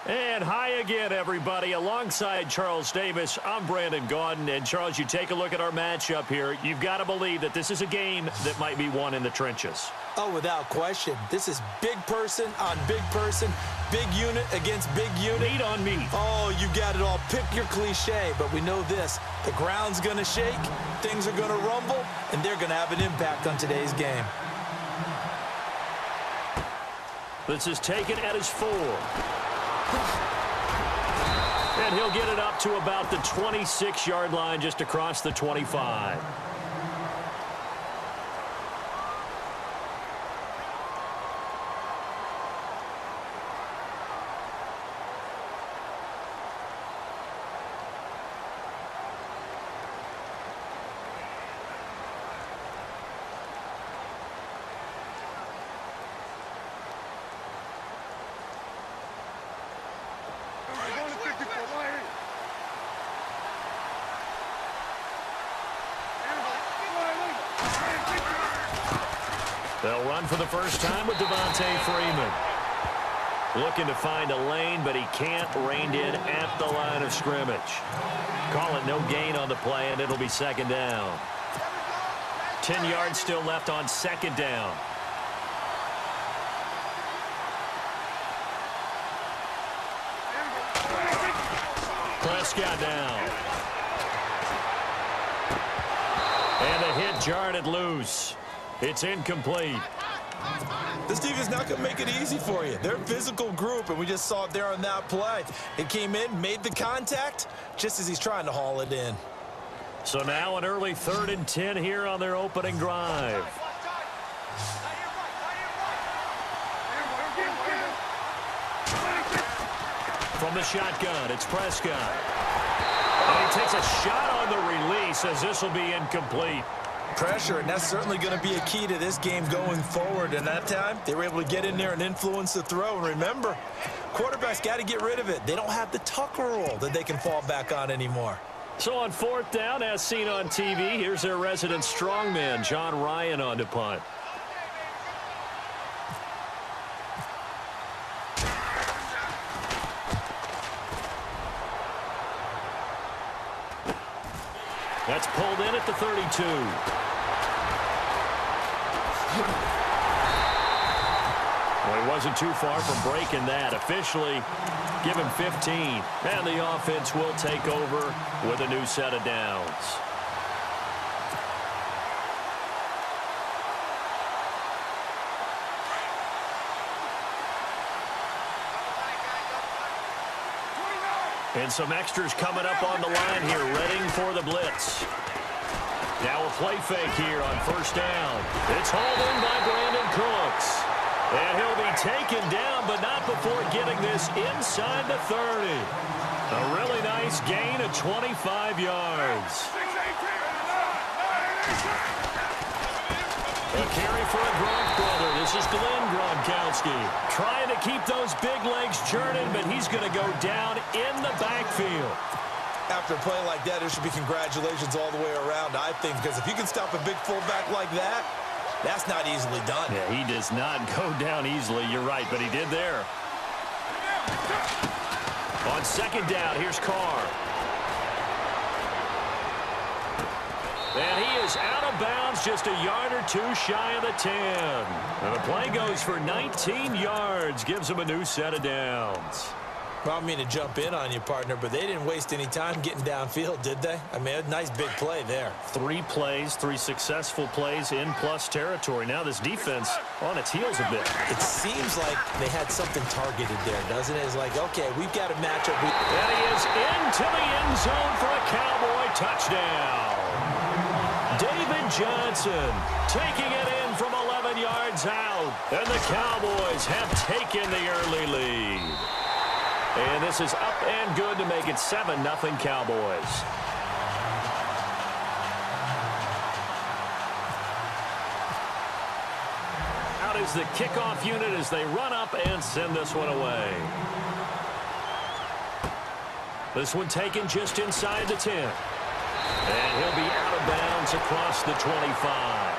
And hi again, everybody. Alongside Charles Davis, I'm Brandon Gaudin. And, Charles, you take a look at our matchup here. You've got to believe that this is a game that might be won in the trenches. Oh, without question. This is big person on big person, big unit against big unit. Meat on meat. Oh, you got it all. Pick your cliche, but we know this. The ground's going to shake, things are going to rumble, and they're going to have an impact on today's game. This is taken at his 4. And he'll get it up to about the 26-yard line, just across the 25. They'll run for the first time with Devontae Freeman. Looking to find a lane, but he can't. Reined in at the line of scrimmage. Call it no gain on the play, and it'll be second down. 10 yards still left on second down. Prescott down. And a hit jarred it loose. It's incomplete. This defense not going to make it easy for you. They're a physical group, and we just saw it there on that play. It came in, made the contact, just as he's trying to haul it in. So now an early 3rd and 10 here on their opening drive. From the shotgun, it's Prescott. And he takes a shot on the release as this will be incomplete. Pressure, and that's certainly going to be a key to this game going forward. And that time, they were able to get in there and influence the throw. And remember, quarterbacks got to get rid of it. They don't have the Tucker rule that they can fall back on anymore. So on 4th down, as seen on TV, here's their resident strongman, John Ryan, on to punt. That's pulled in at the 32. Well, he wasn't too far from breaking that. Officially, give him 15. And the offense will take over with a new set of downs. And some extras coming up on the line here, readying for the blitz. Now a play fake here on 1st down. It's hauled in by Brandon Cooks. And he'll be taken down, but not before getting this inside the 30. A really nice gain of 25 yards. A carry for a Gronk brother. This is Glenn Gronkowski. Trying to keep those big legs churning, but he's going to go down in the backfield. After a play like that, there should be congratulations all the way around, I think, because if you can stop a big fullback like that, that's not easily done. Yeah, he does not go down easily. You're right, but he did there. On 2nd down, here's Carr. And he is out of bounds, just a yard or two shy of the 10. And the play goes for 19 yards, gives him a new set of downs. Well, I don't mean to jump in on you, partner, but they didn't waste any time getting downfield, did they? I mean, a nice big play there. 3 plays, 3 successful plays in plus territory. Now this defense on its heels a bit. It seems like they had something targeted there, doesn't it? It's like, okay, we've got a matchup. And he is into the end zone for a Cowboy touchdown. David Johnson taking it in from 11 yards out. And the Cowboys have taken the early lead. And this is up and good to make it 7-0 Cowboys. Out is the kickoff unit as they run up and send this one away. This one taken just inside the 10. And he'll be out of bounds across the 25.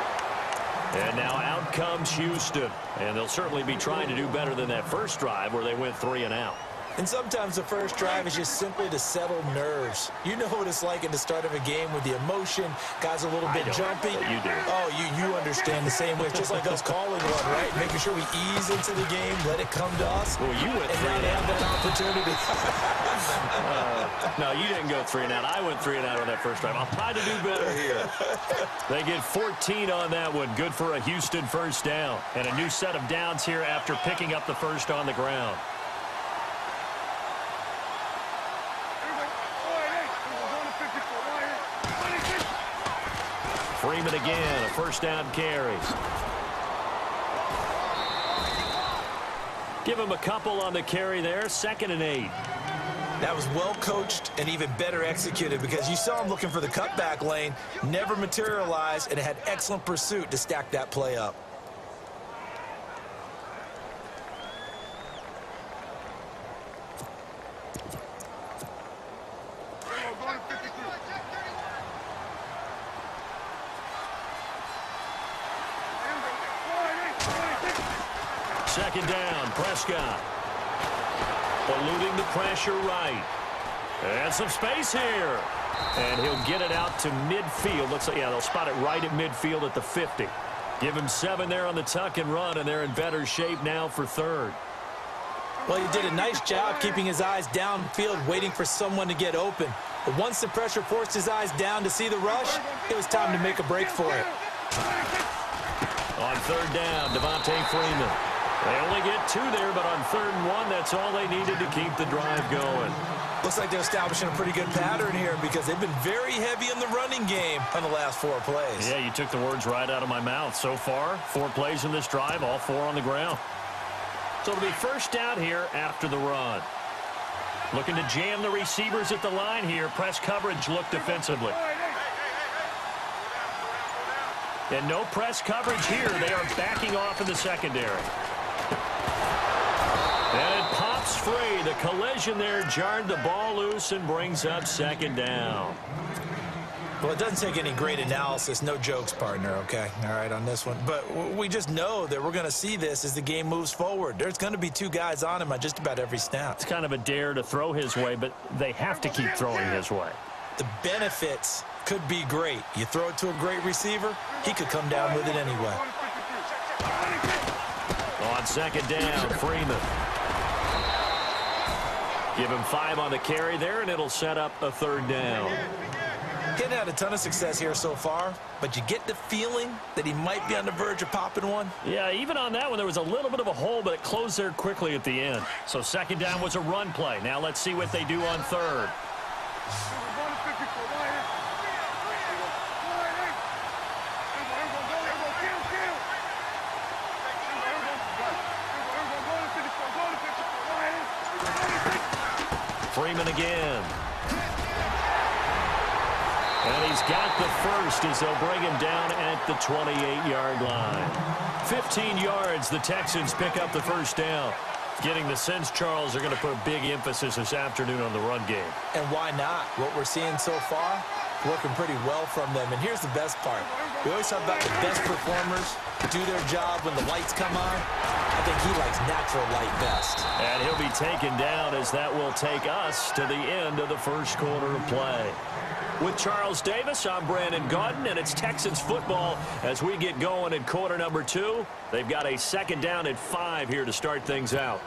And now out comes Houston. And they'll certainly be trying to do better than that first drive where they went 3 and out. And sometimes the first drive is just simply to settle nerves. You know what it's like at the start of a game with the emotion, guys a little bit jumpy. You do. Oh, you understand the same way. It's just like us calling one, right? Making sure we ease into the game, let it come to us. Well, you went and 3 and have that opportunity. No, you didn't go 3 and out. I went 3 and out on that first drive. I'll try to do better here. They get 14 on that one. Good for a Houston first down. And a new set of downs here after picking up the first on the ground. Freeman again, a first down carries. Give him a couple on the carry there, 2nd and 8. That was well coached and even better executed because you saw him looking for the cutback lane, never materialized, and it had excellent pursuit to stack that play up. Second down, Prescott. Eluding the pressure right. And some space here. And he'll get it out to midfield. Looks like, yeah, they'll spot it right at midfield at the 50. Give him 7 there on the tuck and run, and they're in better shape now for 3rd. Well, he did a nice job keeping his eyes downfield, waiting for someone to get open. But once the pressure forced his eyes down to see the rush, it was time to make a break for it. On 3rd down, Devontae Freeman. They only get 2 there, but on 3rd and 1, that's all they needed to keep the drive going. Looks like they're establishing a pretty good pattern here because they've been very heavy in the running game on the last 4 plays. Yeah, you took the words right out of my mouth. So far, 4 plays in this drive, all 4 on the ground. So it'll be first down here after the run. Looking to jam the receivers at the line here. Press coverage look defensively. And no press coverage here. They are backing off in the secondary. And it pops free. The collision there jarred the ball loose and brings up 2nd down. Well, it doesn't take any great analysis. No jokes, partner, okay? All right, on this one. But we just know that we're going to see this as the game moves forward. There's going to be 2 guys on him on just about every snap. It's kind of a dare to throw his way, but they have to keep throwing his way. The benefits could be great. You throw it to a great receiver, he could come down with it anyway. On 2nd down, Freeman. Give him 5 on the carry there, and it'll set up a 3rd down. He hadn't had a ton of success here so far, but you get the feeling that he might be on the verge of popping one. Yeah, even on that one, there was a little bit of a hole, but it closed there quickly at the end. So 2nd down was a run play. Now let's see what they do on 3rd. Freeman again. And he's got the first as they'll bring him down at the 28-yard line. 15 yards, the Texans pick up the first down. Getting the sense, Charles, are going to put a big emphasis this afternoon on the run game. And why not? What we're seeing so far, working pretty well from them. And here's the best part. We always talk about the best performers do their job when the lights come on. I think he likes natural light best. And he'll be taken down as that will take us to the end of the first quarter of play. With Charles Davis, I'm Brandon Gaudin, and it's Texans football as we get going in quarter number 2. They've got a 2nd down at 5 here to start things out.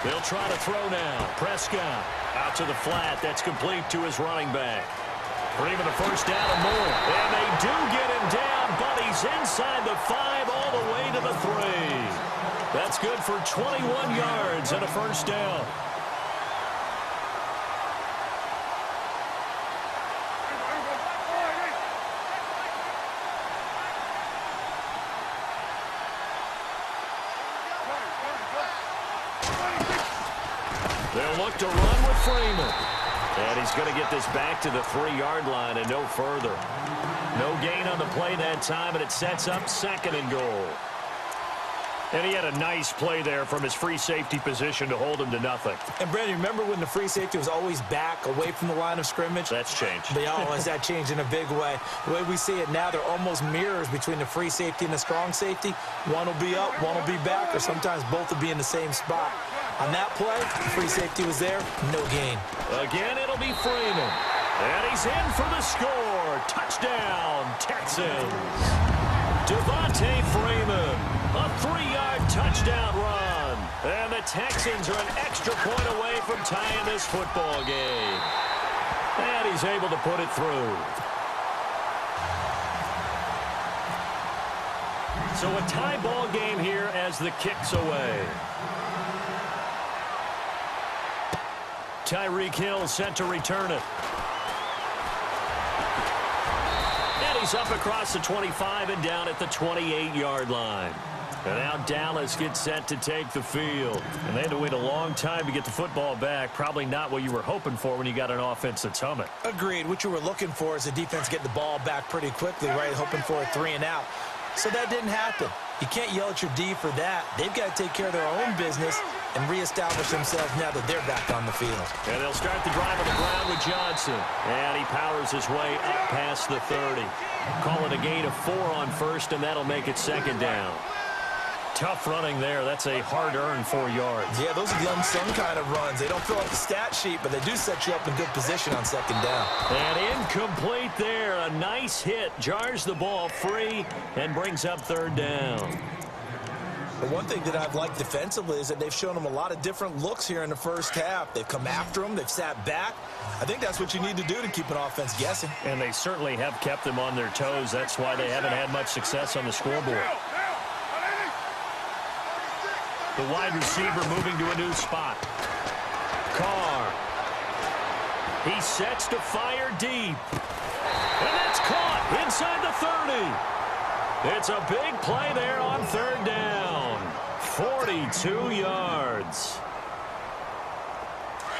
They'll try to throw now. Prescott out to the flat. That's complete to his running back. Freeman a first down and more. And they do get him down, but he's inside the 5 all the way to the 3. That's good for 21 yards and a first down. They'll look to run with Freeman. And he's going to get this back to the 3-yard line and no further. No gain on the play that time, and it sets up 2nd and goal. And he had a nice play there from his free safety position to hold him to nothing. And, Brandon, remember when the free safety was always back, away from the line of scrimmage? That's changed. They always that changed in a big way. The way we see it now, they're almost mirrors between the free safety and the strong safety. One will be up, one will be back, or sometimes both will be in the same spot. On that play, the free safety was there, no gain. Again, it'll be Freeman. And he's in for the score. Touchdown, Texans. Devontae Freeman, a 3-yard touchdown run. And the Texans are an extra point away from tying this football game. And he's able to put it through. So a tie ball game here as the kick's away. Tyreek Hill set to return it. And he's up across the 25 and down at the 28-yard line. And now Dallas gets set to take the field. And they had to wait a long time to get the football back. Probably not what you were hoping for when you got an offense that's humming. Agreed. What you were looking for is the defense get the ball back pretty quickly, right? Hoping for a 3 and out. So that didn't happen. You can't yell at your D for that. They've got to take care of their own business and reestablish themselves now that they're back on the field. And they'll start the drive on the ground with Johnson. And he powers his way up past the 30. Call it a gain of 4 on first, and that'll make it second down. Tough running there. That's a hard-earned 4 yards. Yeah, those are the unsung kind of runs. They don't fill out the stat sheet, but they do set you up in good position on second down. And incomplete there. A nice hit. Jars the ball free and brings up third down. But one thing that I've liked defensively is that they've shown them a lot of different looks here in the first half. They've come after them. They've sat back. I think that's what you need to do to keep an offense guessing. And they certainly have kept them on their toes. That's why they haven't had much success on the scoreboard. The wide receiver moving to a new spot. Carr. He sets to fire deep. And that's caught inside the 30. It's a big play there on third down. 42 yards.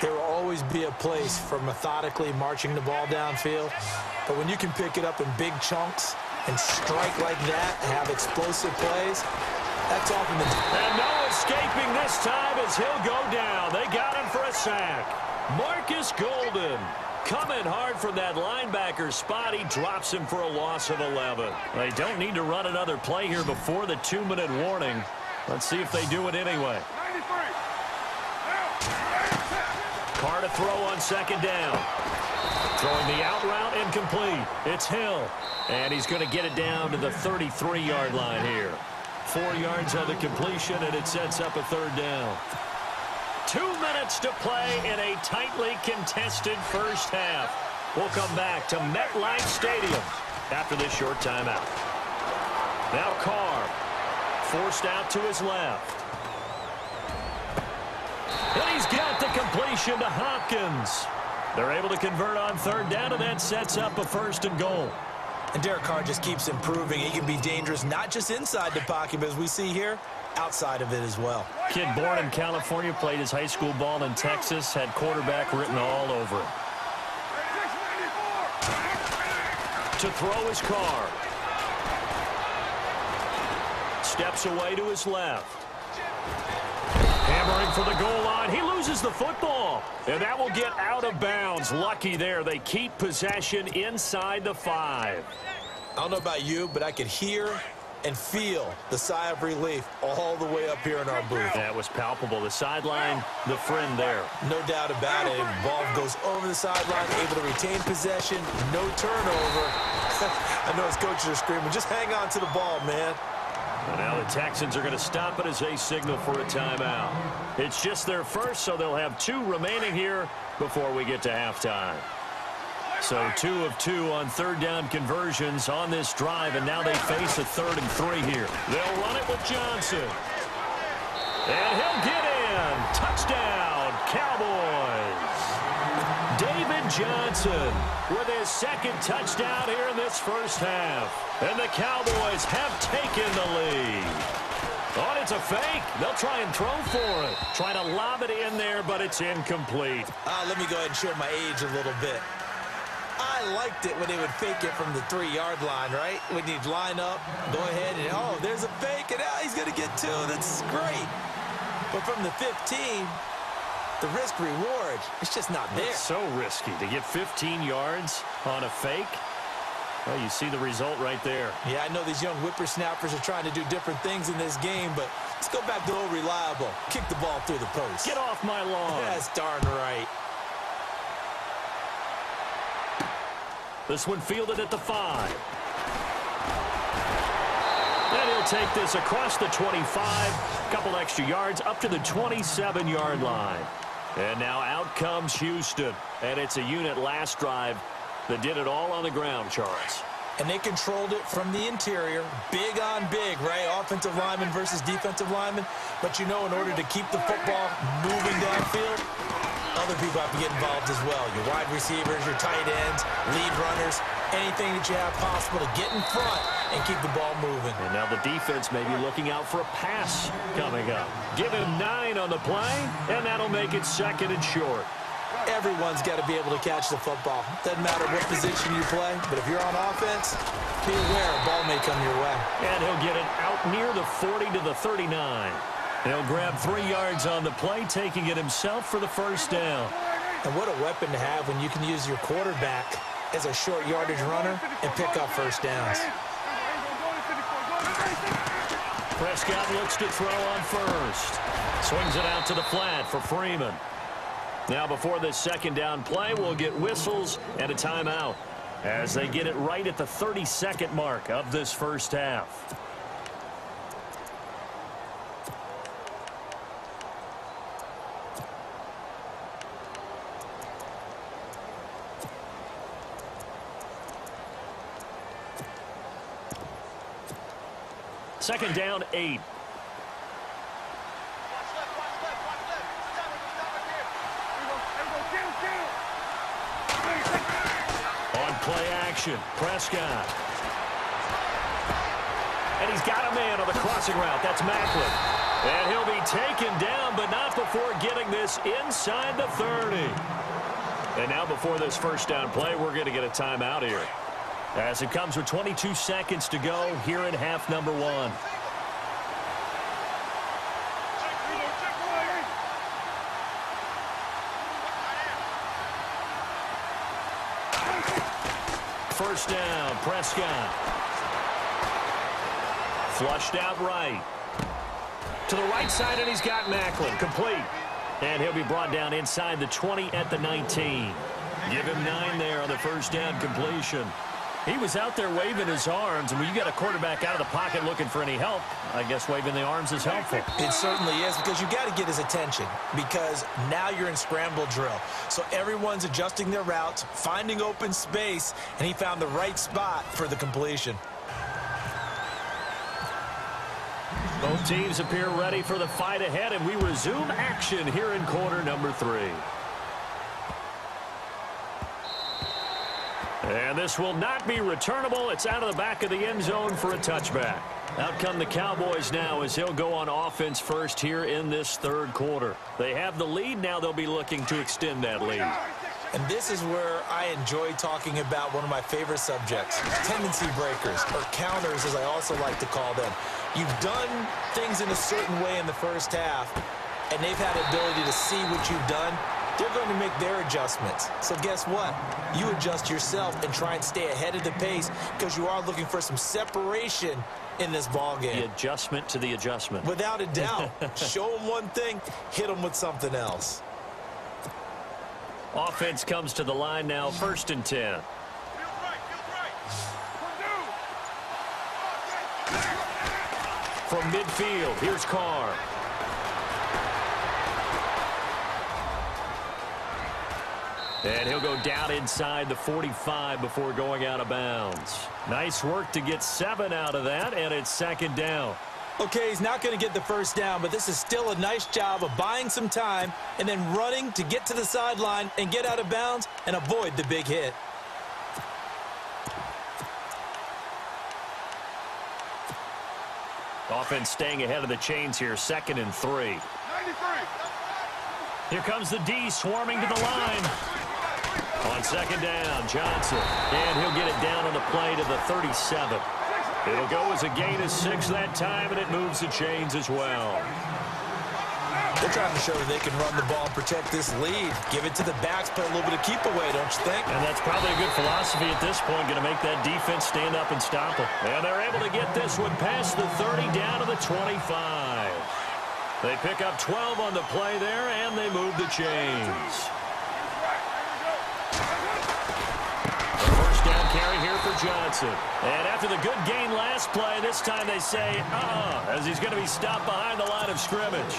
There will always be a place for methodically marching the ball downfield. But when you can pick it up in big chunks and strike like that and have explosive plays, that's often the... And no escaping this time as he'll go down. They got him for a sack. Marcus Golden coming hard from that linebacker spot. He drops him for a loss of 11. They don't need to run another play here before the 2-minute warning. Let's see if they do it anyway. Carr to throw on second down. Throwing the out route incomplete. It's Hill. And he's going to get it down to the 33-yard line here. 4 yards on the completion, and it sets up a third down. 2 minutes to play in a tightly contested first half. We'll come back to MetLife Stadium after this short timeout. Now Carr forced out to his left. And he's got the completion to Hopkins. They're able to convert on third down, and that sets up a 1st and goal. And Derek Carr just keeps improving. He can be dangerous not just inside the pocket, but as we see here, outside of it as well. Kid born in California, played his high school ball in Texas, had quarterback written all over him. To throw his Carr. Steps away to his left. Hammering for the goal line. He loses the football. And that will get out of bounds. Lucky there. They keep possession inside the 5. I don't know about you, but I could hear and feel the sigh of relief all the way up here in our booth. That was palpable. The sideline, the friend there. No doubt about it. Ball goes over the sideline, able to retain possession, no turnover. I know his coaches are screaming, just hang on to the ball, man. And now the Texans are going to stop it as they signal for a timeout. It's just their first, so they'll have 2 remaining here before we get to halftime. So 2 of 2 on third down conversions on this drive, and now they face a 3rd and 3 here. They'll run it with Johnson. And he'll get in. Touchdown, Cowboys. David Johnson with his 2nd touchdown here in this first half. And the Cowboys have taken the lead. Oh, it's a fake. They'll try and throw for it. Try to lob it in there, but it's incomplete. Let me go ahead and show my age a little bit. I I liked it when they would fake it from the 3-yard line, right? When you'd line up, go ahead, and, oh, there's a fake, and he's going to get 2. That's great. But from the 15, the risk-reward, it's just not there. It's so risky to get 15 yards on a fake. Well, you see the result right there. Yeah, I know these young whippersnappers are trying to do different things in this game, but let's go back to old reliable. Kick the ball through the post. Get off my lawn. That's darn right. This one fielded at the 5. And he'll take this across the 25. Couple extra yards up to the 27-yard line. And now out comes Houston. And it's a unit last drive that did it all on the ground, Charles. And they controlled it from the interior. Big on big, right? Offensive lineman versus defensive lineman. But you know, in order to keep the football moving downfield, other people have to get involved as well. Your wide receivers, your tight ends, lead runners, anything that you have possible to get in front and keep the ball moving. And now the defense may be looking out for a pass coming up. Give him 9 on the play, and that'll make it 2nd and short. Everyone's got to be able to catch the football. Doesn't matter what position you play, but if you're on offense, be aware a ball may come your way. And he'll get it out near the 40 to the 39. He'll grab 3 yards on the play, taking it himself for the first down. And what a weapon to have when you can use your quarterback as a short yardage runner and pick up first downs. Prescott looks to throw on first. Swings it out to the flat for Freeman. Now before this 2nd down play, we'll get whistles and a timeout as they get it right at the 30-second mark of this first half. Second down, 8. On play action, Prescott. And he's got a man on the crossing route. That's Macklin. And he'll be taken down, but not before getting this inside the 30. And now before this first down play, we're going to get a timeout here, as it comes with 22 seconds to go here in half number 1. First down, Prescott. Flushed out right. To the right side, and he's got Macklin. Complete. And he'll be brought down inside the 20 at the 19. Give him 9 there on the first down completion. He was out there waving his arms, and when you got a quarterback out of the pocket looking for any help, I guess waving the arms is helpful. It certainly is, because you got to get his attention, because now you're in scramble drill. So everyone's adjusting their routes, finding open space, and he found the right spot for the completion. Both teams appear ready for the fight ahead, and we resume action here in quarter number 3. And this will not be returnable. It's out of the back of the end zone for a touchback. Out come the Cowboys now as he'll go on offense first here in this 3rd quarter. They have the lead. Now they'll be looking to extend that lead. And this is where I enjoy talking about one of my favorite subjects, tendency breakers, or counters as I also like to call them. You've done things in a certain way in the first half, and they've had the ability to see what you've done. They're going to make their adjustments. So guess what? You adjust yourself and try and stay ahead of the pace, because you are looking for some separation in this ball game. The adjustment to the adjustment. Without a doubt. Show them one thing, hit them with something else. Offense comes to the line now, 1st and 10. From midfield, here's Carr. And he'll go down inside the 45 before going out of bounds. Nice work to get 7 out of that, and it's 2nd down. Okay, he's not going to get the first down, but this is still a nice job of buying some time and then running to get to the sideline and get out of bounds and avoid the big hit. Offense staying ahead of the chains here, 2nd and 3. 93. Here comes the D swarming to the line. On second down, Johnson. And he'll get it down on the play to the 37. It'll go as a gain of 6 that time, and it moves the chains as well. They're trying to show that they can run the ball and protect this lead. Give it to the backs, play a little bit of keep away, don't you think? And that's probably a good philosophy at this point, going to make that defense stand up and stop them. And they're able to get this one past the 30 down to the 25. They pick up 12 on the play there, and they move the chains. The first down carry here for Johnson. And after the good gain last play, this time they say, as he's going to be stopped behind the line of scrimmage.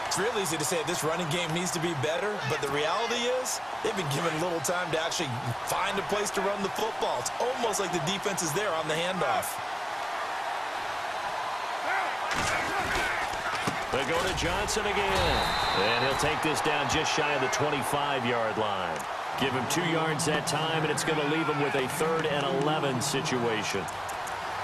It's real easy to say this running game needs to be better, but the reality is they've been given little time to actually find a place to run the football. It's almost like the defense is there on the handoff. They go to Johnson again. And he'll take this down just shy of the 25-yard line. Give him 2 yards that time, and it's going to leave him with a 3rd and 11 situation.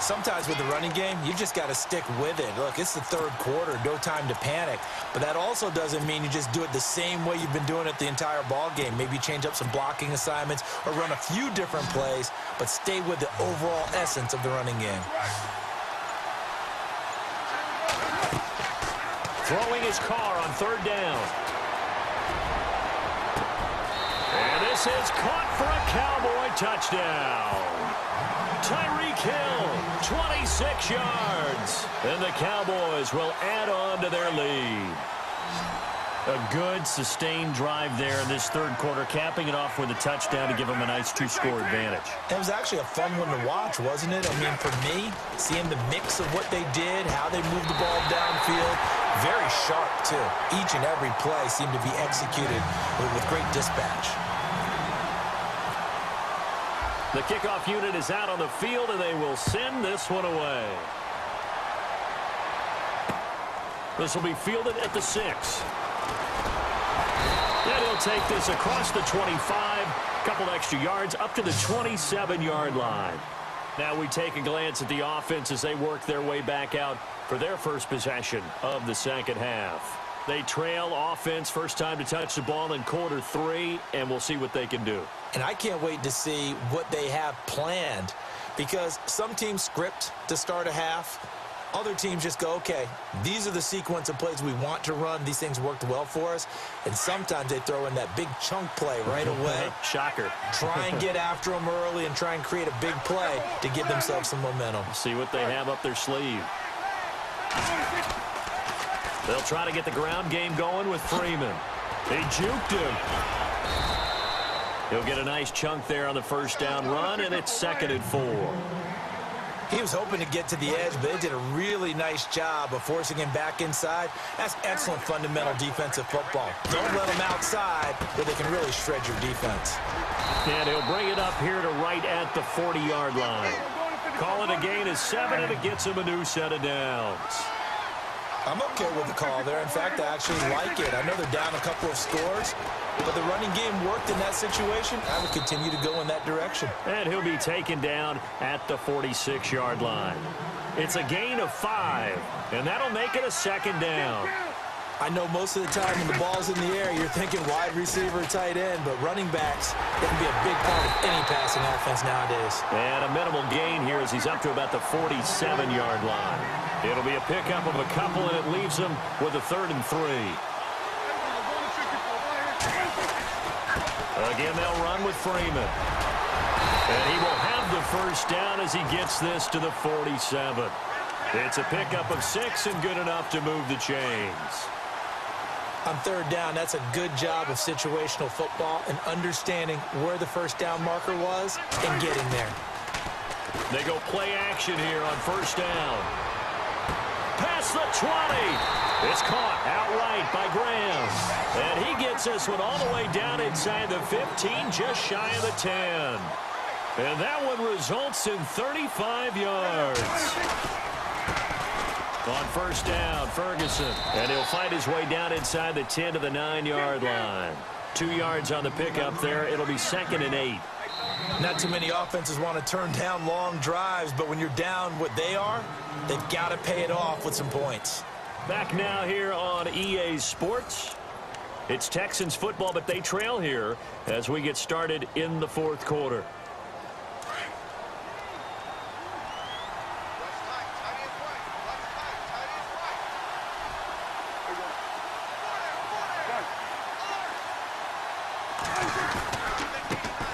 Sometimes with the running game, you just got to stick with it. Look, it's the 3rd quarter, no time to panic. But that also doesn't mean you just do it the same way you've been doing it the entire ball game. Maybe change up some blocking assignments or run a few different plays, but stay with the overall essence of the running game. Throwing his car on 3rd down. And this is caught for a Cowboy touchdown. Tyreek Hill, 26 yards. And the Cowboys will add on to their lead. A good, sustained drive there in this 3rd quarter, capping it off with a touchdown to give them a nice 2-score advantage. It was actually a fun one to watch, wasn't it? I mean, for me, seeing the mix of what they did, how they moved the ball downfield, very sharp, too. Each and every play seemed to be executed with great dispatch. The kickoff unit is out on the field, and they will send this one away. This will be fielded at the 6. And he'll take this across the 25, couple extra yards, up to the 27-yard line. Now we take a glance at the offense as they work their way back out for their first possession of the second half. They trail offense, first time to touch the ball in quarter 3, and we'll see what they can do. And I can't wait to see what they have planned, because some teams script to start a half. Other teams just go, okay, these are the sequence of plays we want to run. These things worked well for us. And sometimes they throw in that big chunk play right away. Shocker. Try and get after them early and try and create a big play to give themselves some momentum. See what they have up their sleeve. They'll try to get the ground game going with Freeman. He juked him. He'll get a nice chunk there on the first down run, and it's 2nd and 4. He was hoping to get to the edge, but they did a really nice job of forcing him back inside. That's excellent fundamental defensive football. Don't let them outside where they can really shred your defense. And he'll bring it up here to right at the 40-yard line. Call it a gain of 7, and it gets him a new set of downs. I'm okay with the call there. In fact, I actually like it. I know they're down a couple of scores, but the running game worked in that situation. I would continue to go in that direction. And he'll be taken down at the 46-yard line. It's a gain of 5, and that'll make it a 2nd down. I know most of the time when the ball's in the air, you're thinking wide receiver, tight end, but running backs, they can be a big part of any passing offense nowadays. And a minimal gain here as he's up to about the 47-yard line. It'll be a pickup of a couple, and it leaves him with a 3rd and 3. Again, they'll run with Freeman. And he will have the first down as he gets this to the 47. It's a pickup of 6 and good enough to move the chains. On 3rd down, that's a good job of situational football and understanding where the first down marker was and getting there. They go play action here on 1st down. Past the 20. It's caught outright by Graham. And he gets this one all the way down inside the 15, just shy of the 10. And that one results in 35 yards. On 1st down, Ferguson. And he'll fight his way down inside the 10 to the 9-yard line. 2 yards on the pickup there. It'll be 2nd and 8. Not too many offenses want to turn down long drives, but when you're down what they are, they've got to pay it off with some points. Back now here on EA Sports. It's Texans football, but they trail here as we get started in the fourth quarter.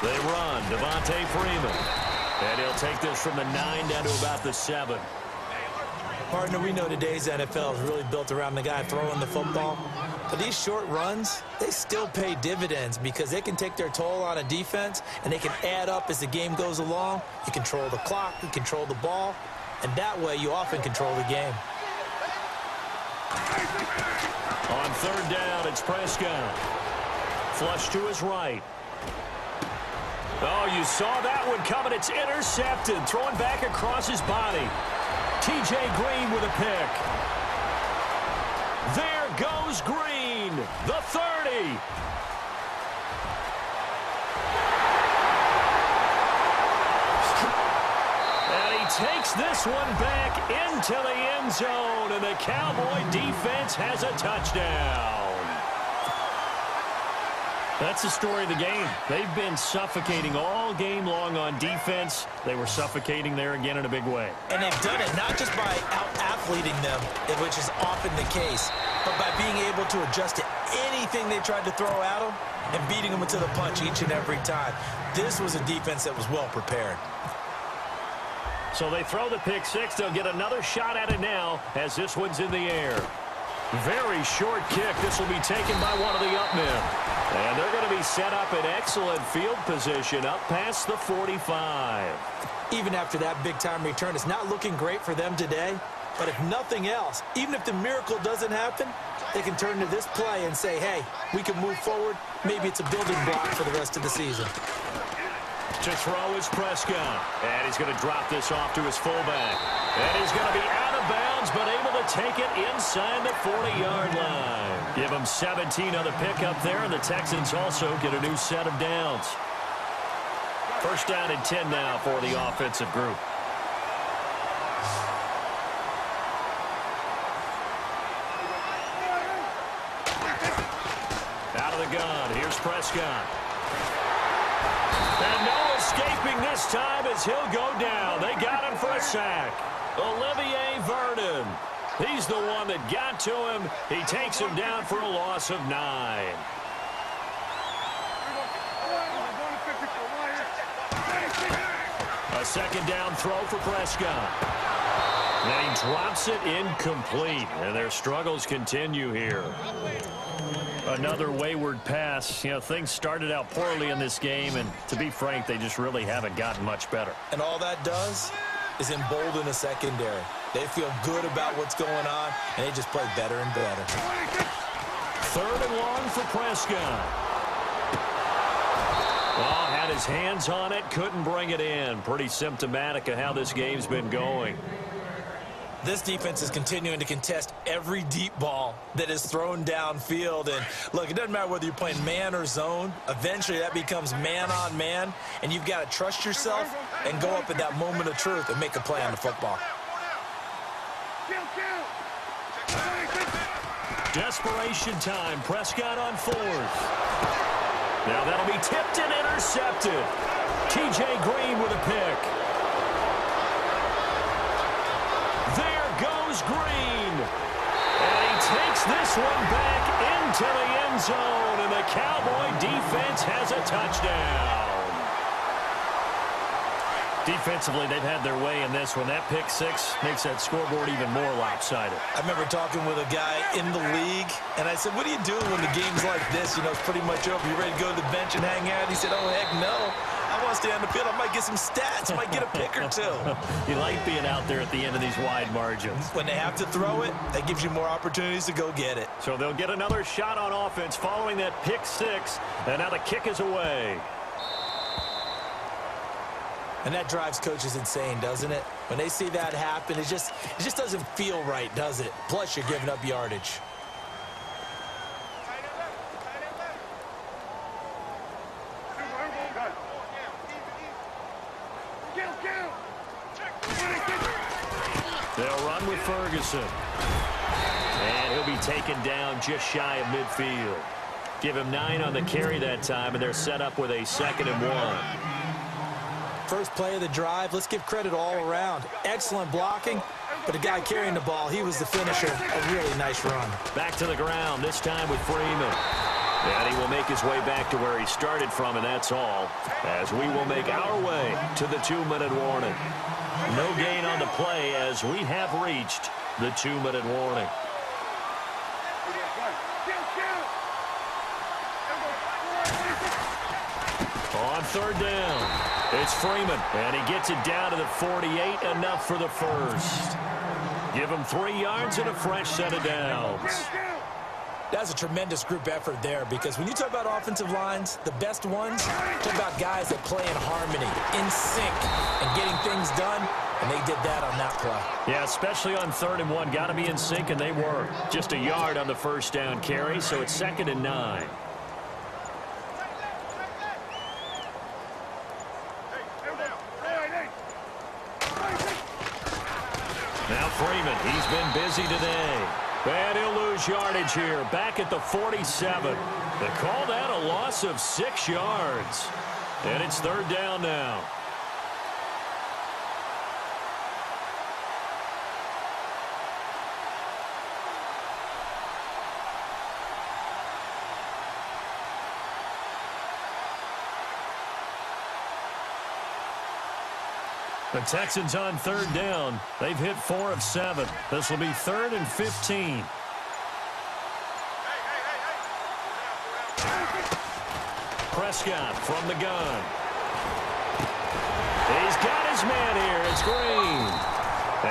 They run, Devontae Freeman. And he'll take this from the 9 down to about the 7. Partner, we know today's NFL is really built around the guy throwing the football. But these short runs, they still pay dividends because they can take their toll on a defense, and they can add up as the game goes along. You control the clock, you control the ball, and that way you often control the game. On third down, it's Prescott. Flush to his right. Oh, you saw that one coming. It's intercepted. Throwing back across his body. T.J. Green with a pick. There goes Green, the 30. And he takes this one back into the end zone, and the Cowboy defense has a touchdown. That's the story of the game. They've been suffocating all game long on defense. They were suffocating there again in a big way. And they've done it not just by out-athleting them, which is often the case, but by being able to adjust to anything they tried to throw at them and beating them into the punch each and every time. This was a defense that was well prepared. So they throw the pick six. They'll get another shot at it now as this one's in the air. Very short kick. This will be taken by one of the up men. And they're going to be set up in excellent field position up past the 45. Even after that big-time return, it's not looking great for them today. But if nothing else, even if the miracle doesn't happen, they can turn to this play and say, hey, we can move forward. Maybe it's a building block for the rest of the season. To throw is Prescott. And he's going to drop this off to his fullback. And he's going to be out of bounds, but able to take it inside the 40-yard line. Give him 17 on the pickup there, and the Texans also get a new set of downs. First down and 10 now for the offensive group. Out of the gun, here's Prescott. And no escaping this time as he'll go down. They got him for a sack. Olivier Vernon. He's the one that got to him. He takes him down for a loss of 9. A second down throw for Prescott. And he drops it incomplete. And their struggles continue here. Another wayward pass. You know, things started out poorly in this game, and to be frank, they just really haven't gotten much better. And all that does is embolden the secondary. They feel good about what's going on, and they just play better and better. Third and long for Prescott. Well, had his hands on it, couldn't bring it in. Pretty symptomatic of how this game's been going. This defense is continuing to contest every deep ball that is thrown downfield. And, look, it doesn't matter whether you're playing man or zone. Eventually, that becomes man-on-man, and you've got to trust yourself and go up at that moment of truth and make a play on the football. Desperation time. Prescott on fourth. Now that'll be tipped and intercepted. T.J. Green with a pick. There goes Green. And he takes this one back into the end zone, and the Cowboy defense has a touchdown. Defensively, they've had their way in this one. That pick six makes that scoreboard even more lopsided. I remember talking with a guy in the league, and I said, what do you do when the game's like this? You know, it's pretty much over. You ready to go to the bench and hang out? He said, oh, heck no. I want to stay on the field. I might get some stats. I might get a pick or two. You like being out there at the end of these wide margins. When they have to throw it, that gives you more opportunities to go get it. So they'll get another shot on offense following that pick six, and now the kick is away. And that drives coaches insane, doesn't it? When they see that happen, it just doesn't feel right, does it? Plus, you're giving up yardage. They'll run with Ferguson. And he'll be taken down just shy of midfield. Give him 9 on the carry that time, and they're set up with a 2nd and 1. First play of the drive, let's give credit all around. Excellent blocking, but the guy carrying the ball, he was the finisher. A really nice run. Back to the ground, this time with Freeman. And he will make his way back to where he started from, and that's all, as we will make our way to the 2-minute warning. No gain on the play as we have reached the 2-minute warning. On 3rd down, it's Freeman, and he gets it down to the 48, enough for the first. Give him 3 yards and a fresh set of downs. That's a tremendous group effort there, because when you talk about offensive lines, the best ones, talk about guys that play in harmony, in sync, and getting things done, and they did that on that play. Yeah, especially on 3rd and 1. Got to be in sync, and they were. Just a yard on the first down carry, so it's 2nd and 9. Now Freeman, he's been busy today. And he'll lose yardage here, back at the 47. They call that a loss of 6 yards. And it's 3rd down now. The Texans on 3rd down. They've hit 4 of 7. This will be 3rd and 15. Prescott from the gun. He's got his man here. It's Green.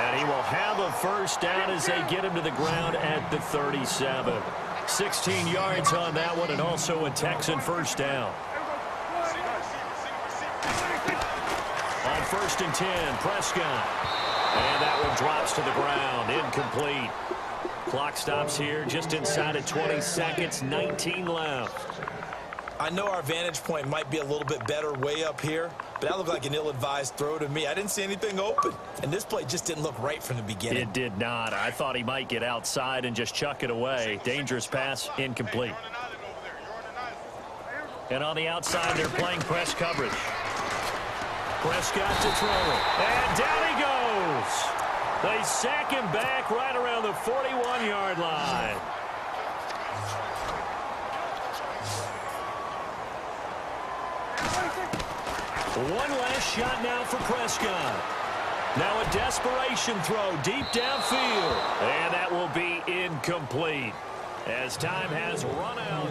And he will have a first down as they get him to the ground at the 37. 16 yards on that one, and also a Texan first down. On 1st and 10, Prescott. And that one drops to the ground, incomplete. Clock stops here just inside of 20 seconds, 19 left. I know our vantage point might be a little bit better way up here, but that looked like an ill-advised throw to me. I didn't see anything open, and this play just didn't look right from the beginning. It did not. I thought he might get outside and just chuck it away. Dangerous pass, incomplete. And on the outside, they're playing press coverage. Prescott to throw it. And down he goes. They sack him back right around the 41-yard line. One last shot now for Prescott. Now a desperation throw deep downfield. And that will be incomplete as time has run out.